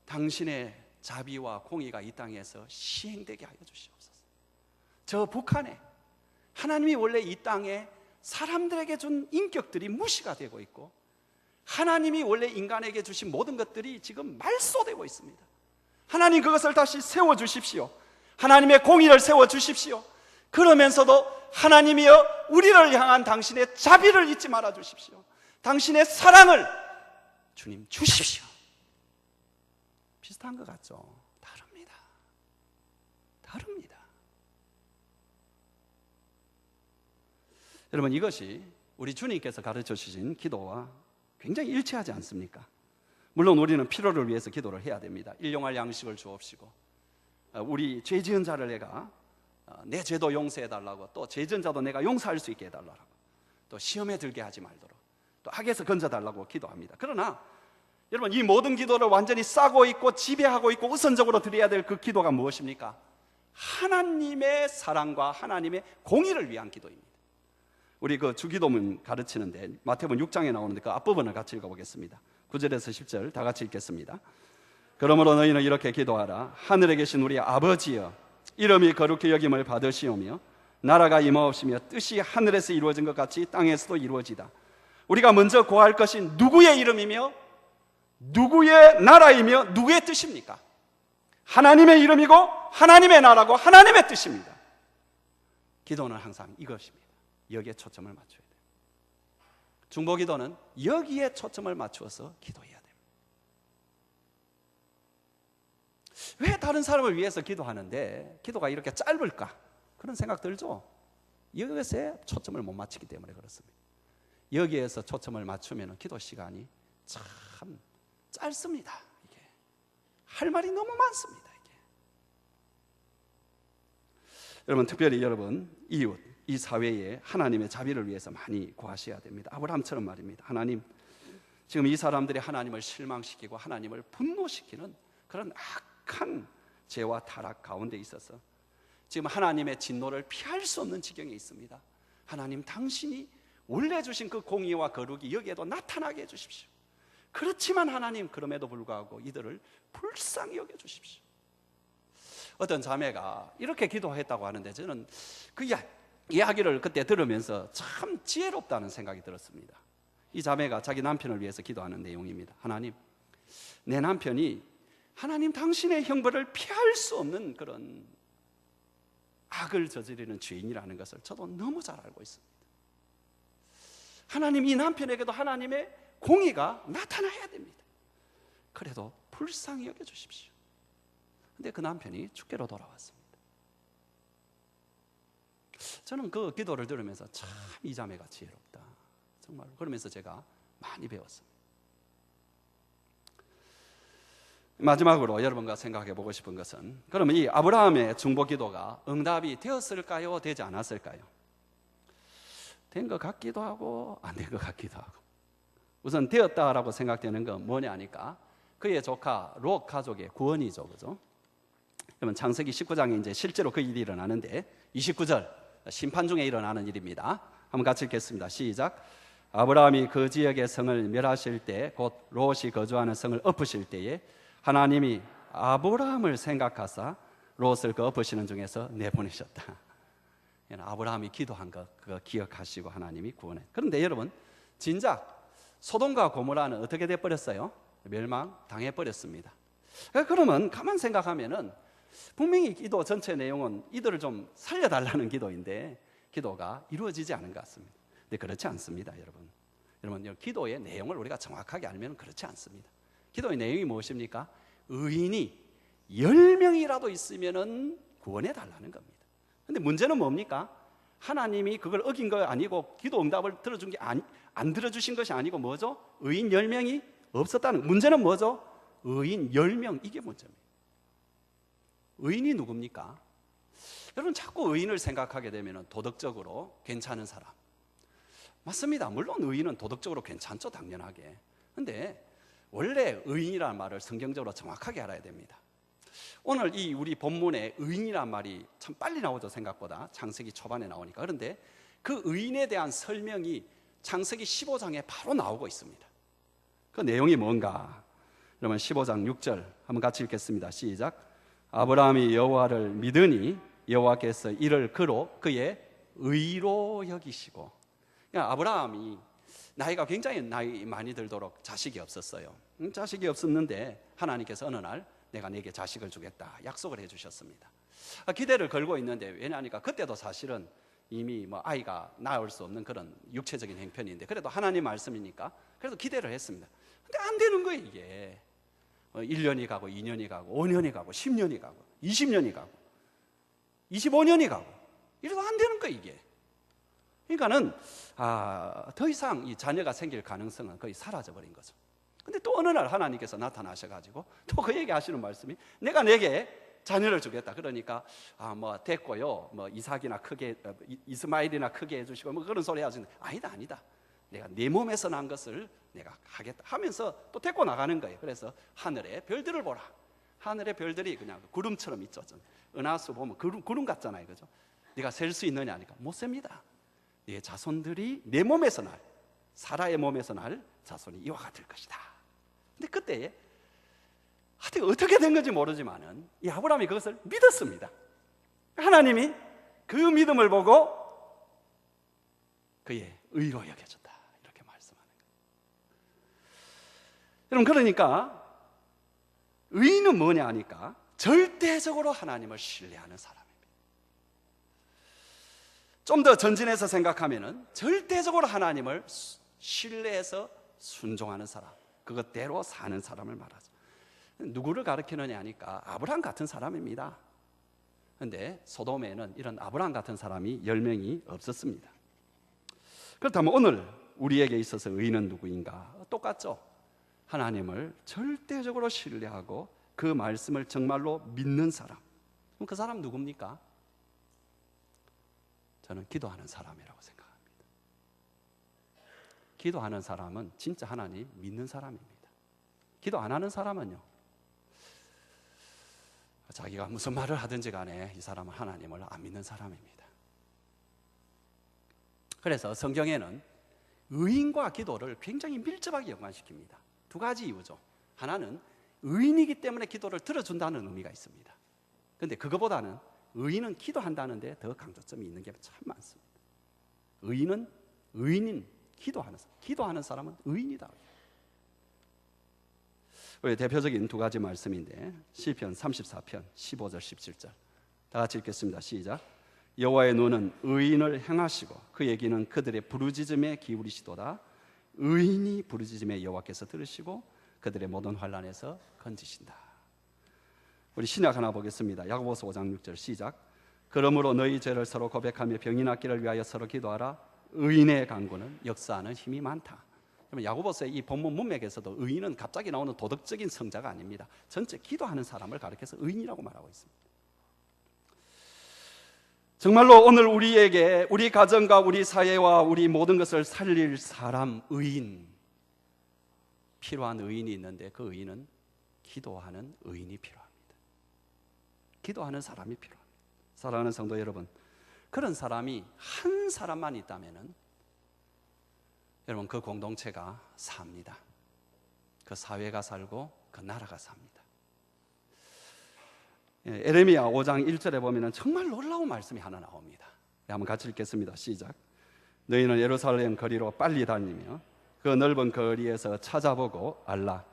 당신의 자비와 공의가 이 땅에서 시행되게 하여 주시옵소서. 저 북한에 하나님이 원래 이 땅에 사람들에게 준 인격들이 무시가 되고 있고, 하나님이 원래 인간에게 주신 모든 것들이 지금 말소되고 있습니다. 하나님, 그것을 다시 세워주십시오. 하나님의 공의를 세워주십시오. 그러면서도 하나님이여, 우리를 향한 당신의 자비를 잊지 말아 주십시오. 당신의 사랑을 주님 주십시오. 비슷한 것 같죠? 다릅니다. 여러분, 이것이 우리 주님께서 가르쳐 주신 기도와 굉장히 일치하지 않습니까? 물론 우리는 필요를 위해서 기도를 해야 됩니다. 일용할 양식을 주옵시고, 우리 죄 지은 자를 내가 내 죄도 용서해달라고, 또 죄 지은 자도 내가 용서할 수 있게 해달라고, 또 시험에 들게 하지 말도록, 또 악에서 건져달라고 기도합니다. 그러나 여러분, 이 모든 기도를 완전히 싸고 있고 지배하고 있고 우선적으로 드려야 될 그 기도가 무엇입니까? 하나님의 사랑과 하나님의 공의를 위한 기도입니다. 우리 그 주기도문 가르치는데 마태복음 6장에 나오는데 그 앞부분을 같이 읽어보겠습니다. 9절에서 10절 다 같이 읽겠습니다. 그러므로 너희는 이렇게 기도하라. 하늘에 계신 우리 아버지여, 이름이 거룩히 여김을 받으시오며 나라가 임하옵시며 뜻이 하늘에서 이루어진 것 같이 땅에서도 이루어지다. 우리가 먼저 구할 것이 누구의 이름이며 누구의 나라이며 누구의 뜻입니까? 하나님의 이름이고 하나님의 나라고 하나님의 뜻입니다. 기도는 항상 이것입니다. 여기에 초점을 맞춰야 돼요. 중보기도는 여기에 초점을 맞추어서 기도해야 됩니다. 왜 다른 사람을 위해서 기도하는데 기도가 이렇게 짧을까? 그런 생각 들죠? 이것에 초점을 못 맞추기 때문에 그렇습니다. 여기에서 초점을 맞추면 기도 시간이 참 짧습니다. 이게 할 말이 너무 많습니다. 이게. 여러분, 특별히 여러분 이웃, 이 사회에 하나님의 자비를 위해서 많이 구하셔야 됩니다. 아브라함처럼 말입니다. 하나님, 지금 이 사람들이 하나님을 실망시키고 하나님을 분노시키는 그런 악한 죄와 타락 가운데 있어서 지금 하나님의 진노를 피할 수 없는 지경에 있습니다. 하나님, 당신이 원래 주신 그 공의와 거룩이 여기에도 나타나게 해주십시오. 그렇지만 하나님, 그럼에도 불구하고 이들을 불쌍히 여겨주십시오. 어떤 자매가 이렇게 기도했다고 하는데 저는 그 이야기를 그때 들으면서 참 지혜롭다는 생각이 들었습니다. 이 자매가 자기 남편을 위해서 기도하는 내용입니다. 하나님, 내 남편이 하나님 당신의 형벌을 피할 수 없는 그런 악을 저지르는 죄인이라는 것을 저도 너무 잘 알고 있습니다. 하나님, 이 남편에게도 하나님의 공의가 나타나야 됩니다. 그래도 불쌍히 여겨주십시오. 근데 그 남편이 죽게로 돌아왔습니다. 저는 그 기도를 들으면서 참 이 자매가 지혜롭다, 정말. 그러면서 제가 많이 배웠습니다. 마지막으로 여러분과 생각해 보고 싶은 것은, 그러면 이 아브라함의 중보 기도가 응답이 되었을까요? 되지 않았을까요? 된 것 같기도 하고 안 된 것 같기도 하고. 우선 되었다라고 생각되는 건 뭐냐 하니까 그의 조카 롯 가족의 구원이죠, 그죠? 그러면 창세기 19장에 이제 실제로 그 일이 일어나는데 29절 심판 중에 일어나는 일입니다. 한번 같이 읽겠습니다. 시작. 아브라함이 그 지역의 성을 멸하실 때, 곧 롯이 거주하는 성을 엎으실 때에 하나님이 아브라함을 생각하사 롯을 그 엎으시는 중에서 내보내셨다. 아브라함이 기도한 것 그거 기억하시고 하나님이 구원해. 그런데 여러분, 진작 소돔과 고모라는 어떻게 돼버렸어요? 멸망당해버렸습니다. 그러면 가만 생각하면은 분명히 기도 전체 내용은 이들을 좀 살려달라는 기도인데 기도가 이루어지지 않은 것 같습니다. 근데 그렇지 않습니다, 여러분. 여러분, 기도의 내용을 우리가 정확하게 알면 그렇지 않습니다. 기도의 내용이 무엇입니까? 의인이 10명이라도 있으면은 구원해 달라는 겁니다. 근데 문제는 뭡니까? 하나님이 그걸 어긴 거 아니고 기도 응답을 들어준 게 안 들어주신 것이 아니고 뭐죠? 의인 10명이 없었다는. 문제는 뭐죠? 의인 10명, 이게 문제입니다. 의인이 누굽니까? 여러분, 자꾸 의인을 생각하게 되면 도덕적으로 괜찮은 사람, 맞습니다. 물론 의인은 도덕적으로 괜찮죠, 당연하게. 근데 원래 의인이라는 말을 성경적으로 정확하게 알아야 됩니다. 오늘 이 우리 본문에 의인이란 말이 참 빨리 나오죠, 생각보다. 창세기 초반에 나오니까. 그런데 그 의인에 대한 설명이 창세기 15장에 바로 나오고 있습니다. 그 내용이 뭔가? 그러면 15장 6절 한번 같이 읽겠습니다. 시작. 아브라함이 여호와를 믿으니 여호와께서 이를 그로 그의 의로 여기시고. 그러니까 아브라함이 나이가 굉장히 나이 많이 들도록 자식이 없었어요. 자식이 없었는데 하나님께서 어느 날 내가 네게 자식을 주겠다 약속을 해주셨습니다. 기대를 걸고 있는데, 왜냐하니까 그때도 사실은 이미 아이가 낳을 수 없는 그런 육체적인 형편인데 그래도 하나님 말씀이니까 그래도 기대를 했습니다. 근데 안 되는 거예요. 이게 1년이 가고 2년이 가고 5년이 가고 10년이 가고 20년이 가고 25년이 가고 이래도 안 되는 거예요, 이게. 그러니까는 더 이상 이 자녀가 생길 가능성은 거의 사라져버린 거죠. 근데 또 어느 날 하나님께서 나타나셔가지고 또 그 얘기 하시는 말씀이, 내가 내게 자녀를 주겠다. 그러니까 됐고요, 이삭이나 크게, 이스마일이나 크게 해주시고 그런 소리 하시는데, 아니다, 내가 네 몸에서 난 것을 내가 하겠다 하면서 또 데리고 나가는 거예요. 그래서 하늘의 별들을 보라. 하늘의 별들이 그냥 구름처럼 있죠. 은하수 보면 구름 같잖아요, 그죠? 네가 셀 수 있느냐 하니까 못 셉니다. 네 자손들이 내 몸에서 날, 사라의 몸에서 날 자손이 이와 같을 것이다. 근데 그때 어떻게 된 건지 모르지만은 이 아브라함이 그것을 믿었습니다. 하나님이 그 믿음을 보고 그의 의로 여겨졌다, 이렇게 말씀하는 거예요. 여러분, 그러니까 의인은 뭐냐 하니까 절대적으로 하나님을 신뢰하는 사람입니다. 좀 더 전진해서 생각하면은 절대적으로 하나님을 신뢰해서 순종하는 사람, 그것대로 사는 사람을 말하죠. 누구를 가리키느냐 하니까 아브라함 같은 사람입니다. 그런데 소돔에는 이런 아브라함 같은 사람이 10명이 없었습니다. 그렇다면 오늘 우리에게 있어서 의인은 누구인가? 똑같죠. 하나님을 절대적으로 신뢰하고 그 말씀을 정말로 믿는 사람. 그럼 그 사람 누굽니까? 저는 기도하는 사람이라고 생각합니다. 기도하는 사람은 진짜 하나님 믿는 사람입니다. 기도 안 하는 사람은요, 자기가 무슨 말을 하든지 간에 이 사람은 하나님을 안 믿는 사람입니다. 그래서 성경에는 의인과 기도를 굉장히 밀접하게 연관시킵니다. 두 가지 이유죠. 하나는 의인이기 때문에 기도를 들어준다는 의미가 있습니다. 그런데 그거보다는 의인은 기도한다는데 더 강조점이 있는 게 참 많습니다. 의인인 기도하는 사람은 의인이다. 우리 대표적인 두 가지 말씀인데 시편 34편 15절 17절 다 같이 읽겠습니다. 시작. 여호와의 눈은 의인을 행하시고 그의 귀는 그들의 부르짖음에 기울이시도다. 의인이 부르짖음에 여호와께서 들으시고 그들의 모든 환난에서 건지신다. 우리 신약 하나 보겠습니다. 야고보서 5장 6절 시작. 그러므로 너희 죄를 서로 고백하며 병이 낫기를 위하여 서로 기도하라. 의인의 간구는 역사하는 힘이 많다. 그러면 야고보서의 이 본문 문맥에서도 의인은 갑자기 나오는 도덕적인 성자가 아닙니다. 전체 기도하는 사람을 가리켜서 의인이라고 말하고 있습니다. 정말로 오늘 우리에게 우리 가정과 우리 사회와 우리 모든 것을 살릴 사람, 의인, 필요한 의인이 있는데 그 의인은 기도하는 의인이 필요합니다. 기도하는 사람이 필요합니다. 사랑하는 성도 여러분, 그런 사람이 한 사람만 있다면은 여러분 그 공동체가 삽니다. 그 사회가 살고 그 나라가 삽니다. 에레미야 5장 1절에 보면 정말 놀라운 말씀이 하나 나옵니다. 한번 같이 읽겠습니다. 시작. 너희는 예루살렘 거리로 빨리 다니며 그 넓은 거리에서 찾아보고 알라.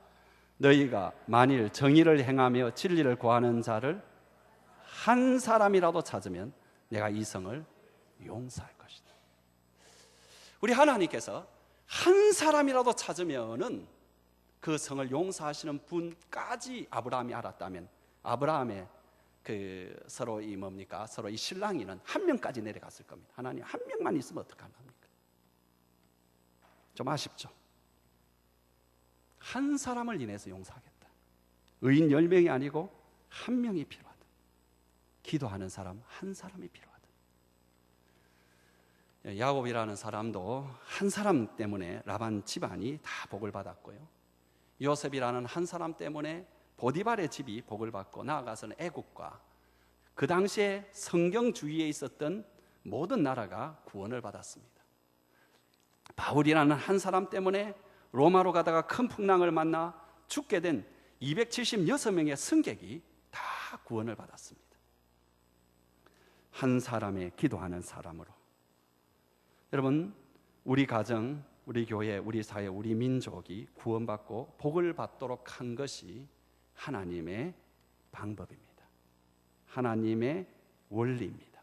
너희가 만일 정의를 행하며 진리를 구하는 자를 한 사람이라도 찾으면 내가 이 성을 용서할 것이다. 우리 하나님께서 한 사람이라도 찾으면은 그 성을 용서하시는 분까지 아브라함이 알았다면 아브라함의 그 서로 이 뭡니까? 서로 이 신랑이는 한 명까지 내려갔을 겁니다. 하나님 한 명만 있으면 어떡합니까? 좀 아쉽죠? 한 사람을 인해서 용서하겠다. 의인 10명이 아니고 한 명이 필요하다. 기도하는 사람 한 사람이 필요하다. 야곱이라는 사람도 한 사람 때문에 라반 집안이 다 복을 받았고요. 요셉이라는 한 사람 때문에 보디발의 집이 복을 받고 나아가서는 애국과 그 당시에 성경 주위에 있었던 모든 나라가 구원을 받았습니다. 바울이라는 한 사람 때문에 로마로 가다가 큰 풍랑을 만나 죽게 된 276명의 승객이 다 구원을 받았습니다. 한 사람의 기도하는 사람으로. 여러분, 우리 가정, 우리 교회, 우리 사회, 우리 민족이 구원받고 복을 받도록 한 것이 하나님의 방법입니다. 하나님의 원리입니다.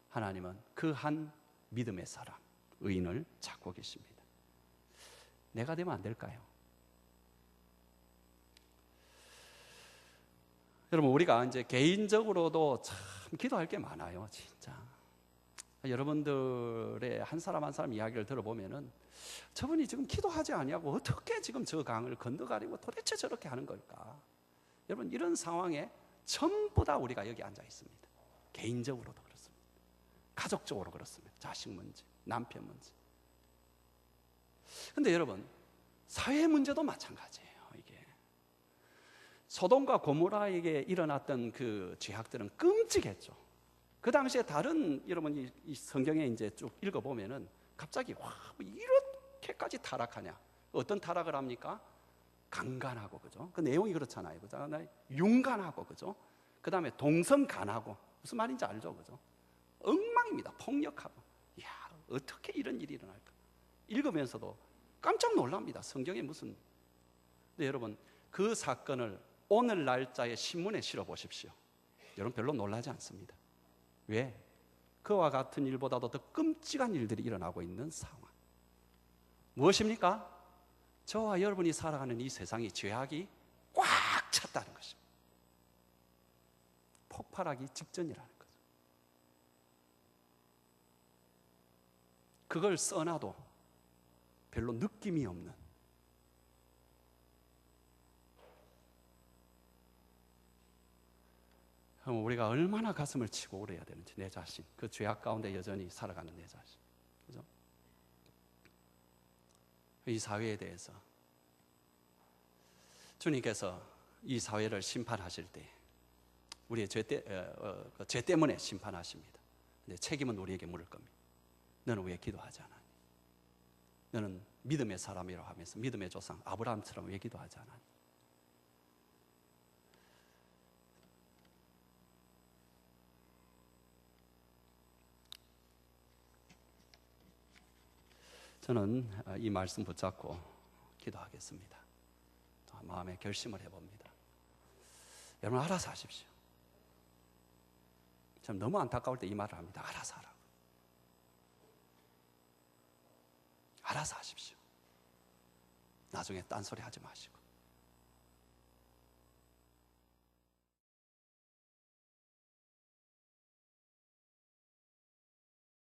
하나님은 그 한 믿음의 사람, 의인을 찾고 계십니다. 내가 되면 안 될까요? 여러분, 우리가 이제 개인적으로도 참 기도할 게 많아요, 진짜. 여러분들의 한 사람 한 사람 이야기를 들어보면은 저분이 지금 기도하지 아니하고 어떻게 지금 저 강을 건너가려고 도대체 저렇게 하는 걸까? 여러분, 이런 상황에 전부 다 우리가 여기 앉아 있습니다. 개인적으로도 그렇습니다. 가족적으로 그렇습니다. 자식 문제, 남편 문제. 근데 여러분, 사회 문제도 마찬가지예요. 이게 소돔과 고모라에게 일어났던 그 죄악들은 끔찍했죠. 그 당시에 다른 여러분 이 성경에 이제 쭉 읽어보면은 갑자기 와, 뭐 이렇게까지 타락하냐? 어떤 타락을 합니까? 강간하고, 그죠? 그 내용이 그렇잖아요, 그죠? 윤간하고, 그죠? 그 다음에 동성간하고, 무슨 말인지 알죠, 그죠? 엉망입니다. 폭력하고. 이야, 어떻게 이런 일이 일어날까? 읽으면서도 깜짝 놀랍니다. 성경에 무슨. 근데 여러분, 그 사건을 오늘 날짜에 신문에 실어 보십시오. 여러분 별로 놀라지 않습니다. 왜? 그와 같은 일보다도 더 끔찍한 일들이 일어나고 있는 상황. 무엇입니까? 저와 여러분이 살아가는 이 세상이 죄악이 꽉 찼다는 것입니다. 폭발하기 직전이라는 거죠. 그걸 써놔도 별로 느낌이 없는, 그럼 우리가 얼마나 가슴을 치고 울어야 되는지, 내 자신, 그 죄악 가운데 여전히 살아가는 내 자신, 그죠? 이 사회에 대해서 주님께서 이 사회를 심판하실 때 우리의 죄 때문에 심판하십니다. 근데 책임은 우리에게 물을 겁니다. 너는 왜 기도하지 않았니? 너는 믿음의 사람이라고 하면서 믿음의 조상 아브라함처럼 왜 기도하지 않았니? 저는 이 말씀 붙잡고 기도하겠습니다. 마음의 결심을 해봅니다. 여러분, 알아서 하십시오. 참 너무 안타까울 때 이 말을 합니다. 알아서 하라고. 알아서 하십시오. 나중에 딴소리 하지 마시고.